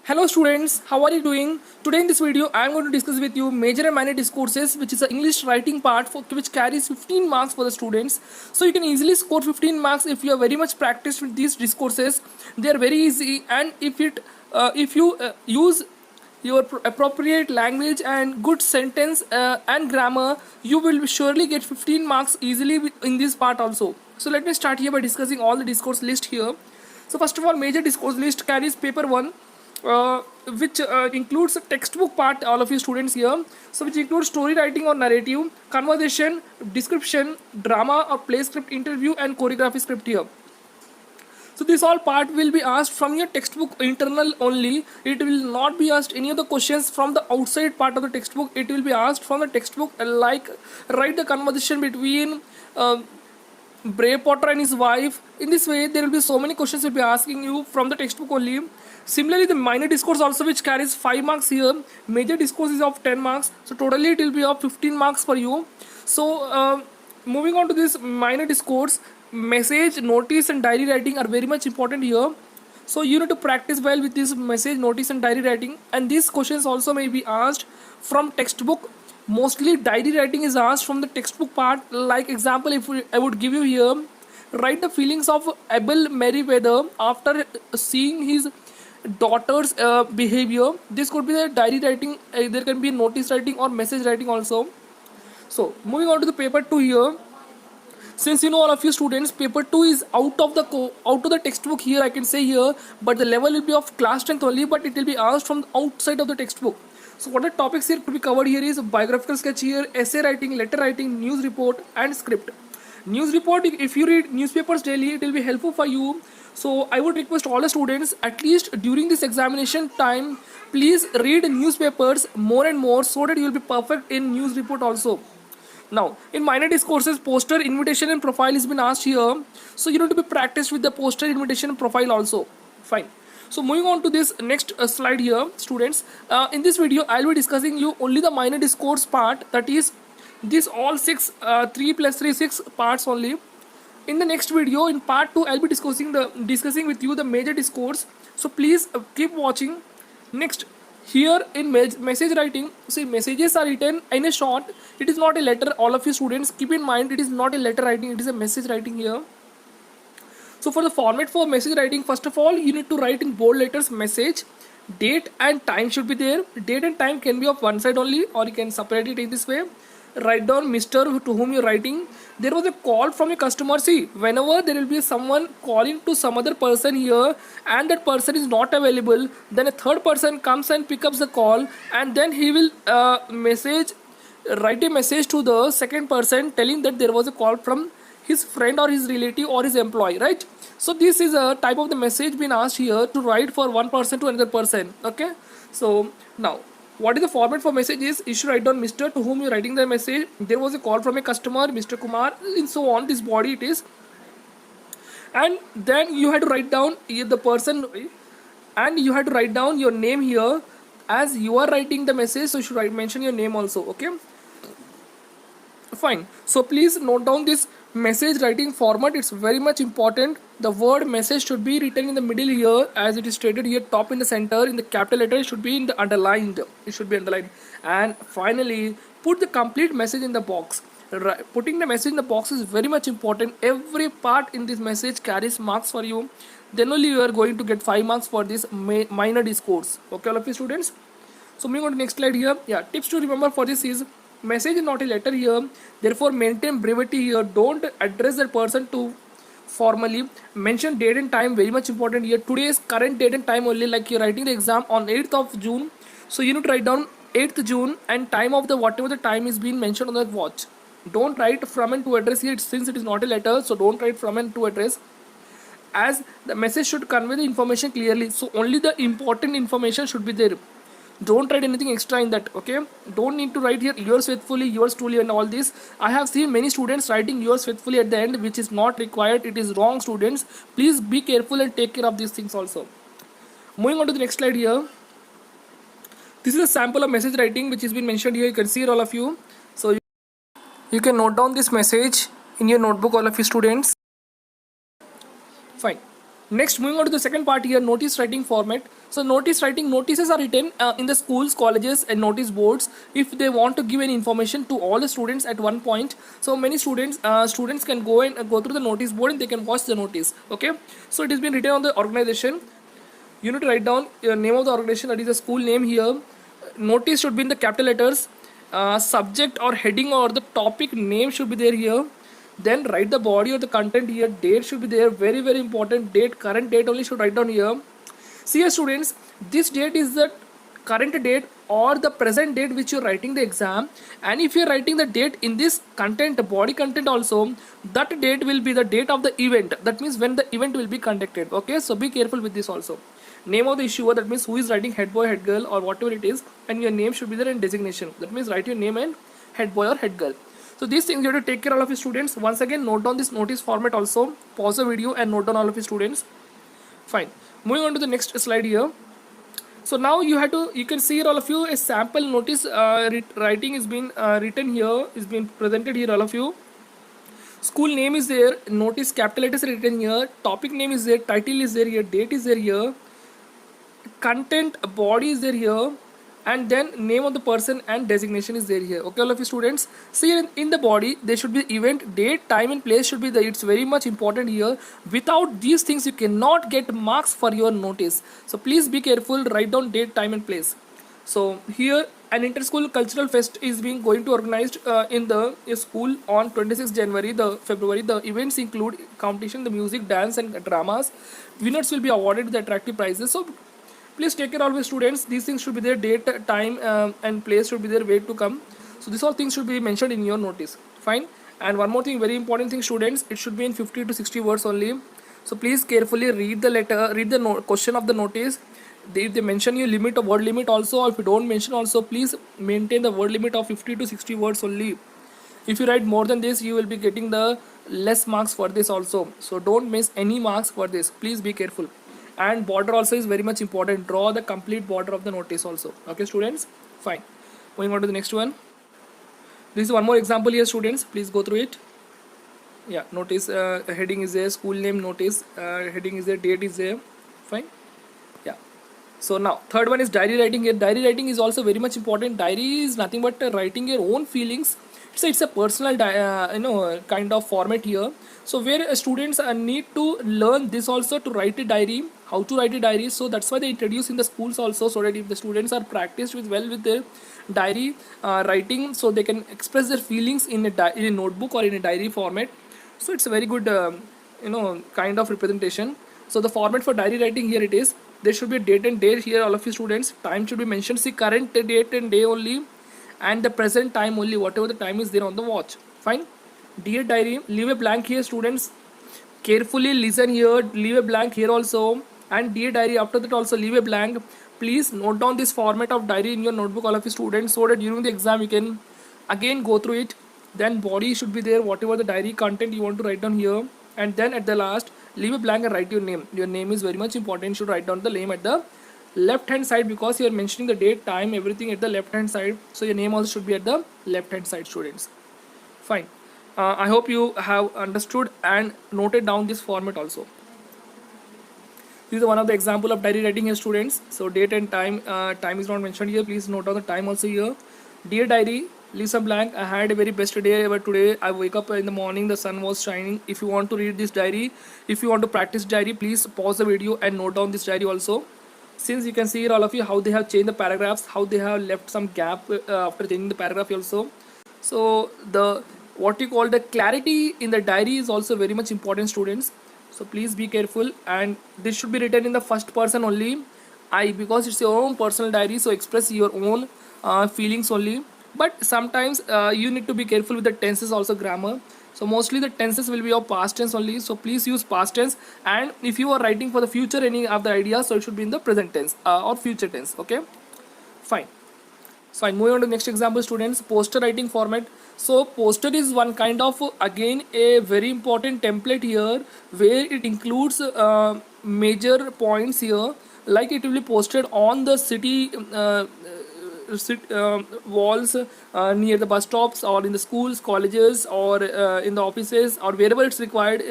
Hello students, how are you doing? Today in this video I am going to discuss with you major and minor discourses, which is the English writing part which carries 15 marks for the students. So you can easily score 15 marks if you are very much practiced with these discourses. They are very easy, and if you use your appropriate language and good sentence and grammar, you will surely get 15 marks easily in this part also. So let me start here by discussing all the discourse list here. So first of all, major discourse list carries paper 1, uh, which includes a textbook part, all of you students here. So which includes story writing or narrative, conversation, description, drama or play script, interview and choreography script here. So this all part will be asked from your textbook internal only. It will not be asked any of the questions from the outside part of the textbook. It will be asked from the textbook, like write the conversation between Brave Potter and his wife. In this way, there will be so many questions will be asking you from the textbook only. Similarly, the minor discourse also, which carries 5 marks here. Major discourse is of 10 marks. So totally it will be of 15 marks for you. So moving on to this minor discourse, message, notice and diary writing are very much important here. So you need to practice well with this message, notice and diary writing. And these questions also may be asked from textbook. Mostly diary writing is asked from the textbook part. Like example, if I would give you here, write the feelings of Abel Merriweather after seeing his daughter's behavior. This could be the diary writing. There can be notice writing or message writing also. So moving on to the paper 2 here. Since you know all of you students, paper 2 is out of the textbook here, I can say here, but the level will be of class strength only, but it will be asked from outside of the textbook. So what are the topics here to be covered here is biographical sketch here, essay writing, letter writing, news report and script. News report, if you read newspapers daily, it will be helpful for you. So I would request all the students, at least during this examination time, please read newspapers more and more so that you will be perfect in news report also. Now, in minor discourses, poster, invitation and profile has been asked here. So you need to be practiced with the poster, invitation and profile also. Fine. So moving on to this next slide here, students. In this video, I will be discussing you only the minor discourse part. That is, this all 3 plus 3, 6 parts only. In the next video, in part 2, I'll be discussing with you the major discourse. So please keep watching. Next, here in message writing, see, messages are written in a short. It is not a letter. All of you students, keep in mind, it is not a letter writing, it is a message writing here. So for the format for message writing, first of all, you need to write in bold letters message. Date and time should be there. Date and time can be of one side only, or you can separate it in this way. Write down Mr. to whom you're writing. There was a call from a customer. See, whenever there will be someone calling to some other person here and that person is not available, then a third person comes and picks up the call, and then he will write a message to the second person telling that there was a call from his friend or his relative or his employee, right? So this is a type of the message being asked here to write for one person to another person. Okay, so now what is the format for message is you should write down Mr. to whom you're writing the message. There was a call from a customer, Mr. Kumar, and so on. This body it is, and then you had to write down the person, and you had to write down your name here as you are writing the message. So you should mention your name also. Okay, fine. So please note down this message writing format. It's very much important. The word message should be written in the middle here, as it is stated here, top in the center in the capital letter. It should be in the underlined. It should be underlined. And finally, put the complete message in the box. Putting the message in the box is very much important. Every part in this message carries marks for you. Then only you are going to get 5 marks for this minor discourse. Okay, all of you students. So moving on to next slide here. Yeah, tips to remember for this is message is not a letter here. Therefore, maintain brevity here. Don't address that person to formally. Mention date and time, very much important here. Today's current date and time only, like you're writing the exam on 8th of June. So you need to write down 8th June and time of the whatever the time is being mentioned on that watch. Don't write from and to address here, since it is not a letter. So don't write from and to address, as the message should convey the information clearly. So only the important information should be there. Don't write anything extra in that. Okay, don't need to write here yours faithfully, yours truly and all this. I have seen many students writing yours faithfully at the end, which is not required. It is wrong, students. Please be careful and take care of these things also. Moving on to the next slide here. This is a sample of message writing which has been mentioned here. You can see it, all of you. So you can note down this message in your notebook, all of you students. Fine. Next, moving on to the second part here, notice writing format. So notice writing, notices are written in the schools, colleges and notice boards if they want to give any information to all the students at one point. So many students can go and go through the notice board and they can watch the notice. Okay, so it has been written on the organization. You need to write down name of the organization, that is the school name here. Notice should be in the capital letters. Subject or heading or the topic name should be there here. Then write the body or the content here. Date should be there, very very important. Date, current date only should write down here. See here students, this date is the current date or the present date which you're writing the exam, and if you're writing the date in this content, body content also, that date will be the date of the event, that means when the event will be conducted. Okay, so be careful with this also. Name of the issuer, that means who is writing, head boy, head girl or whatever it is, and your name should be there in designation, that means write your name and head boy or head girl. So these things you have to take care of all of your students. Once again, note down this notice format also, pause the video and note down all of your students. Fine, moving on to the next slide here. So now you can see here all of you a sample notice writing is being written here, is being presented here all of you. School name is there, notice capital letters written here, topic name is there, title is there here, date is there here, content body is there here, and then name of the person and designation is there here. Okay, all of you students, see in the body there should be event, date, time and place should be there. It's very much important here. Without these things you cannot get marks for your notice, so please be careful, write down date, time and place. So here an inter-school cultural fest is being going to organized in the school on 26th January, the February. The events include competition, the music, dance and dramas. Winners will be awarded the attractive prizes. So please take care of your students. These things should be there, date, time and place should be there, wait to come. So these all things should be mentioned in your notice. Fine. And one more thing, very important thing students, it should be in 50 to 60 words only. So please carefully read the letter, read the question of the notice. If they mention you limit, a word limit also, or if you don't mention also, please maintain the word limit of 50 to 60 words only. If you write more than this, you will be getting the less marks for this also. So don't miss any marks for this. Please be careful. And border also is very much important. Draw the complete border of the notice also. Okay students, fine. Moving on to the next one. This is one more example here students, please go through it. Yeah, notice heading is there, school name notice, heading is there, date is there. Fine. Yeah, so now third one is diary writing here. Diary writing is also very much important. Diary is nothing but writing your own feelings. So it's a personal kind of format here. So where students need to learn this also, to write a diary, how to write a diary. So that's why they introduce in the schools also, so that if the students are practiced with their diary writing, so they can express their feelings in a notebook or in a diary format. So it's a very good kind of representation. So the format for diary writing here it is, there should be a date and day here, all of you students. Time should be mentioned, see current date and day only, and the present time only, whatever the time is there on the watch. Fine. Dear diary, leave a blank here students, carefully listen here, leave a blank here also, and dear diary after that also leave a blank. Please note down this format of diary in your notebook, all of you students, so that during the exam you can again go through it. Then body should be there, whatever the diary content you want to write down here, and then at the last leave a blank and write your name. Your name is very much important. You should write down the name at the left hand side, because you are mentioning the date, time, everything at the left hand side. So your name also should be at the left hand side students. Fine. I hope you have understood and noted down this format also. This is one of the example of diary writing here students. So date and time, time is not mentioned here, please note down the time also here. Dear diary, leave some blank. I had a very best day ever today. I wake up in the morning, the sun was shining. If you want to read this diary, if you want to practice diary, please pause the video and note down this diary also. Since you can see here all of you how they have changed the paragraphs, how they have left some gap after changing the paragraph also. So the what you call the clarity in the diary is also very much important students. So please be careful, and this should be written in the first person only, I, because it's your own personal diary, so express your own feelings only. But sometimes you need to be careful with the tenses also, grammar. So mostly the tenses will be of past tense only, so please use past tense. And if you are writing for the future any of the ideas, so it should be in the present tense or future tense. Okay, fine. So I'm moving on to the next example students, poster writing format. So poster is one kind of again a very important template here, where it includes major points here, like it will be posted on the city walls near the bus stops, or in the schools, colleges, or in the offices, or wherever it's required.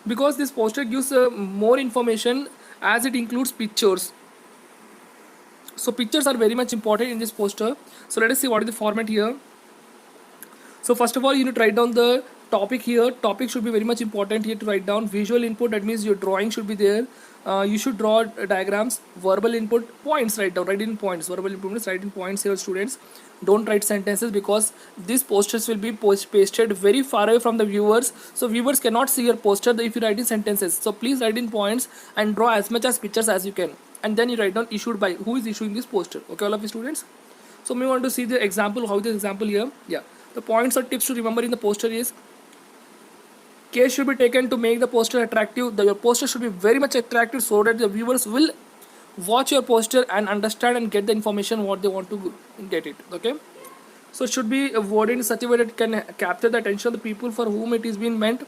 because this poster gives more information as it includes pictures. So pictures are very much important in this poster. So let us see what is the format here. So first of all, you need to write down the topic here. Topic should be very much important here to write down. Visual input, that means your drawing should be there. You should draw diagrams. Verbal input, points, write down, write in points. Verbal input means write in points here, students. Don't write sentences because these posters will be pasted very far away from the viewers. So viewers cannot see your poster if you write in sentences. So please write in points and draw as much as pictures as you can. And then you write down issued by, who is issuing this poster. Okay, all of you students. So we want to see the example. How is the example here? Yeah. The points or tips to remember in the poster is, care should be taken to make the poster attractive. Your poster should be very much attractive so that the viewers will watch your poster and understand and get the information what they want to get it. Okay. So it should be worded in such a way that it can capture the attention of the people for whom it is being meant.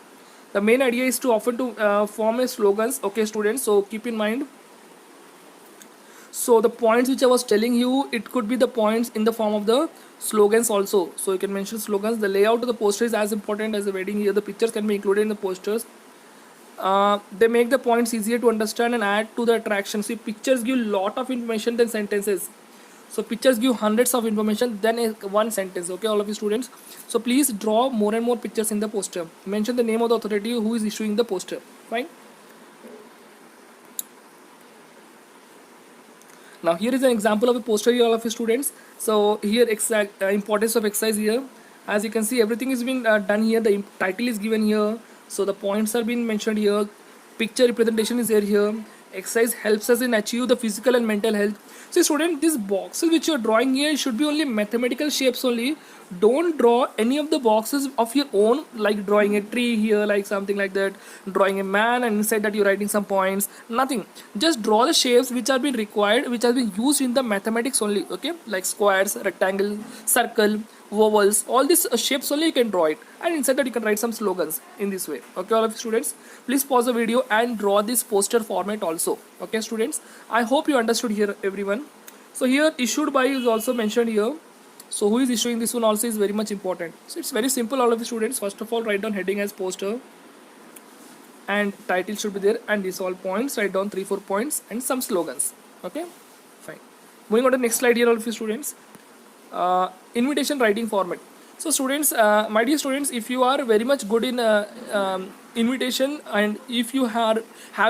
The main idea is to often to form a slogans. Okay, students. So keep in mind. So the points which I was telling you, it could be the points in the form of the slogans also. So you can mention slogans. The layout of the poster is as important as the wording here. The pictures can be included in the posters. They make the points easier to understand and add to the attraction. See, pictures give lot of information than sentences. So pictures give hundreds of information than one sentence. Okay, all of you students. So please draw more and more pictures in the poster. Mention the name of the authority who is issuing the poster. Fine. Now here is an example of a poster here, all of you students. So here importance of exercise here. As you can see, everything is being done here. The title is given here. So the points are being mentioned here. Picture representation is there here. Exercise helps us in achieve the physical and mental health. So student, these boxes which you are drawing here should be only mathematical shapes only. Don't draw any of the boxes of your own, like drawing a tree here, like something like that, drawing a man and inside that you're writing some points. Nothing. Just draw the shapes which are being required, which are being used in the mathematics only. Okay, like squares, rectangle, circle, vowels, all these shapes only you can draw it, and inside that you can write some slogans in this way. Okay, all of you students, please pause the video and draw this poster format also. Okay, students, I hope you understood here, everyone. So here issued by is also mentioned here. So who is issuing this one also is very much important. So it's very simple, all of you students. First of all, write down heading as poster and title should be there, and these all points, write down 3-4 points and some slogans. Okay, fine. Moving on to the next slide here, all of you students. Invitation writing format. So students, my dear students, if you are very much good in invitation, and if you have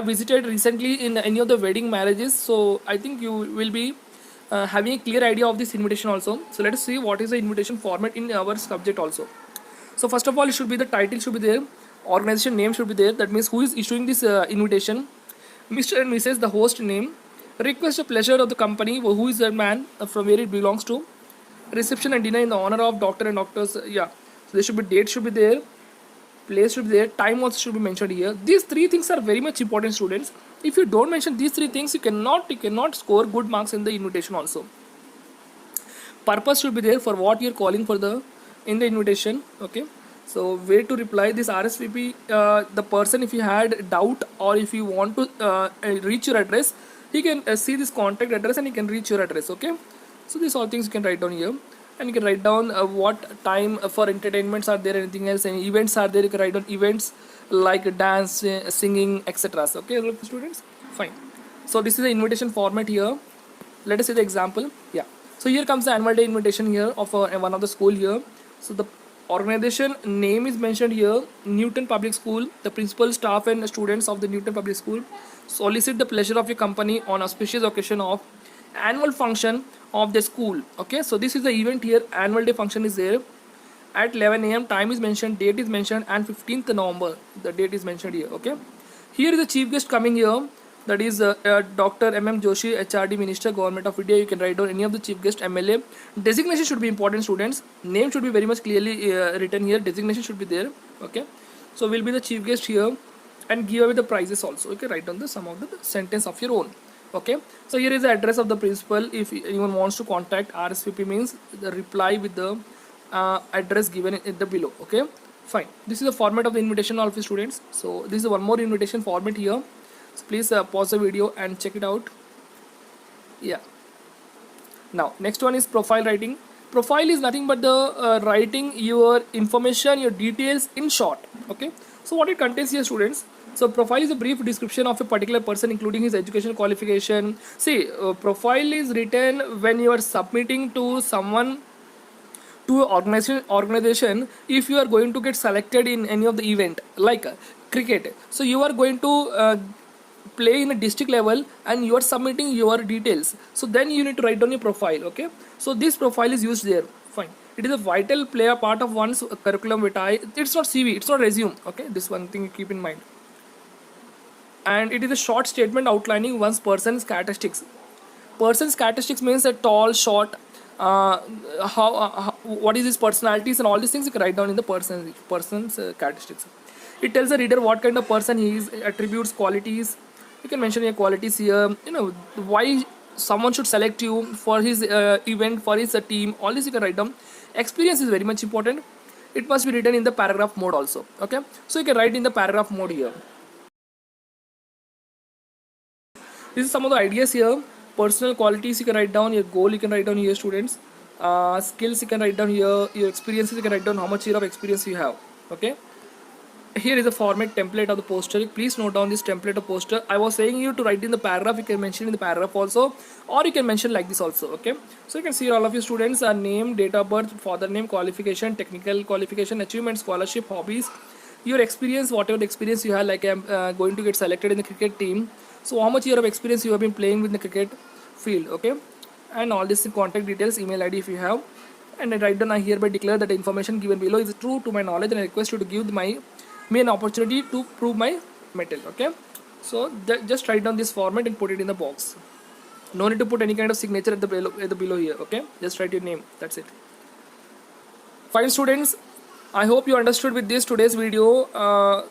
visited recently in any of the wedding marriages, so I think you will be having a clear idea of this invitation also. So let us see what is the invitation format in our subject also. So first of all, it should be the title should be there, organization name should be there, that means who is issuing this invitation, Mr. and Mrs. the host name, request a pleasure of the company, who is the man, from where it belongs to, reception and dinner in the honor of doctor and doctors. Yeah, so there should be date should be there, place should be there, time also should be mentioned here. These three things are very much important, students. If you don't mention these three things, you cannot score good marks in the invitation also. Purpose should be there, for what you're calling for the in the invitation. Okay, so where to reply this RSVP, the person, if you had doubt or if you want to reach your address, he can see this contact address and he can reach your address. Okay, so these all things you can write down here, and you can write down what time for entertainments are there, anything else, any events are there. You can write down events like dance, singing, etc. Okay, students, fine. So this is the invitation format here. Let us see the example. Yeah, so here comes the annual day invitation here of one of the school here. So the organization name is mentioned here, Newton Public School. The principal, staff and students of the Newton Public School solicit the pleasure of your company on auspicious occasion of annual function of the school. Okay, so this is the event here, annual day function is there at 11 a.m. time is mentioned, date is mentioned, and 15th November the date is mentioned here. Okay, here is the chief guest coming here, that is Dr. M.M. Joshi, HRD Minister, Government of India. You can write down any of the chief guest, MLA. Designation should be important, students. Name should be very much clearly written here. Designation should be there. Okay, so will be the chief guest here, and give away the prizes also. Okay, write down the sum of the sentence of your own. Okay, so here is the address of the principal. If anyone wants to contact, RSVP means the reply with the address given in the below. Okay, fine. This is the format of the invitation, all of you students. So this is one more invitation format here. So please pause the video and check it out. Yeah. Now next one is profile writing. Profile is nothing but the writing your information, your details in short. Okay, so what it contains here, students, So profile is a brief description of a particular person, including his education qualification. See, profile is written when you are submitting to someone, to an organization, if you are going to get selected in any of the event like cricket. So you are going to play in a district level and you are submitting your details, so then you need to write down your profile. Okay, so this profile is used there. Fine, it is a vital player part of one's curriculum vitae. It's not CV, it's not resume. Okay, this one thing you keep in mind. And it is a short statement outlining one's person's characteristics. Person's characteristics means a tall, short, what is his personalities and all these things you can write down in the person's characteristics. It tells the reader what kind of person he is, attributes, qualities. You can mention your qualities here. You know why someone should select you for his event, for his team. All this you can write down. Experience is very much important. It must be written in the paragraph mode also. Okay, so you can write in the paragraph mode here. This is some of the ideas here. Personal qualities you can write down, your goal you can write down here, students. Skills you can write down here, your experiences you can write down how much year of experience you have. Okay, here is a format template of the poster. Please note down this template of poster. I was saying you to write in the paragraph, you can mention in the paragraph also, or you can mention like this also. Okay, so you can see all of your students are name, date of birth, father name, qualification, technical qualification, achievement, scholarship, hobbies, your experience, whatever the experience you have. Like I'm going to get selected in the cricket team, so how much year of experience you have been playing with the cricket field. Okay, and all this contact details, email ID if you have. And I write down, I hereby declare that the information given below is true to my knowledge, and I request you to give me an opportunity to prove my metal. Okay, so just write down this format and put it in the box. No need to put any kind of signature at the below here. Okay, just write your name, that's it. Fine, students, I hope you understood with this today's video,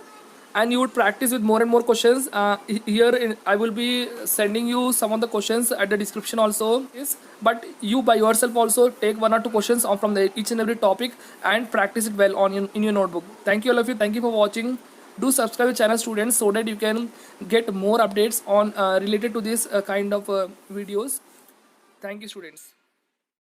and you would practice with more and more questions. I will be sending you some of the questions at the description also. Yes, but you by yourself also take 1 or 2 questions from each and every topic and practice it well in your notebook. Thank you all of you. Thank you for watching. Do subscribe to the channel, students, so that you can get more updates on related to this kind of videos. Thank you, students.